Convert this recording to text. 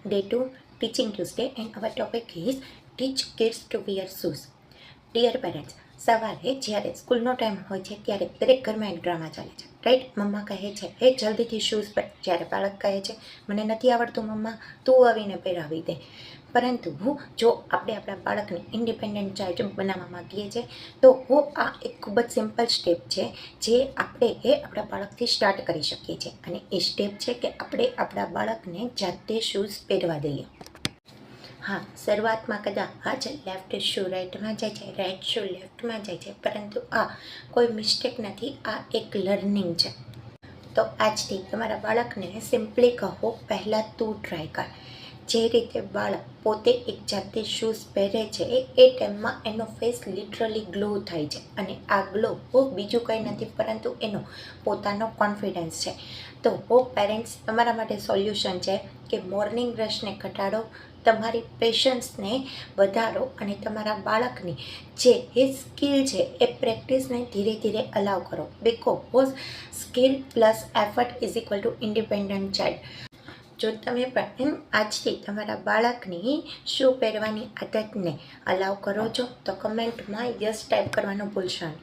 Day 2, Teaching Tuesday, and our topic is Teach Kids to Wear Shoes. Dear parents, સવારે જ્યારે સ્કૂલનો time હોય છે ત્યારે દરેક ઘરમાં એક ડ્રામા ચાલે છે, રાઈટ? મમ્મા કહે છે એ જલ્દીથી શૂઝ પહેર, જ્યારે બાળક કહે છે મને નથી આવડતું મમ્મા, તું આવીને પહેરાવી દે. પરંતુ જો આપણે આપણા બાળકને ઇન્ડિપેન્ડન્ટ ચાઇલ્ડ બનાવવા માગીએ છીએ તો આ એક ખૂબ જ સિમ્પલ સ્ટેપ છે જે આપણે આપણા બાળકથી સ્ટાર્ટ કરી શકીએ છીએ. અને એ સ્ટેપ છે કે આપણે આપણા બાળકને જાતે શૂઝ પહેરવા દઈએ. હા, શરૂઆતમાં કદાચ લેફ્ટ શૂ રાઈટમાં જાય છે, રાઈટ શૂ લેફ્ટમાં જાય છે, પરંતુ આ કોઈ મિસ્ટેક નથી, આ એક લર્નિંગ છે. તો આજથી તમારા બાળકને સિમ્પલી કહો, પહેલાં તું ટ્રાય કર. જે રીતે બાળક પોતે એક જાતે શૂઝ પહેરે છે એ ટાઈમમાં એનો ફેસ લિટરલી ગ્લો થાય છે, અને આ ગ્લો બીજું કંઈ નથી પરંતુ એનો પોતાનો કોન્ફિડન્સ છે. તો પેરેન્ટ્સ, તમારા માટે સોલ્યુશન છે કે મોર્નિંગ રશને ઘટાડો, તમારી પેશન્સને વધારો અને તમારા બાળકની જે એ સ્કિલ છે એ પ્રેક્ટિસને ધીરે ધીરે અલાવ કરો. Because skill plus effort is equal to independent child. જો તમે પણ આજથી તમારા બાળકની શૂ પહેરવાની આદતને અલાવ કરો છો તો કમેન્ટમાં યસ ટાઈપ કરવાનું ભૂલશો નહીં.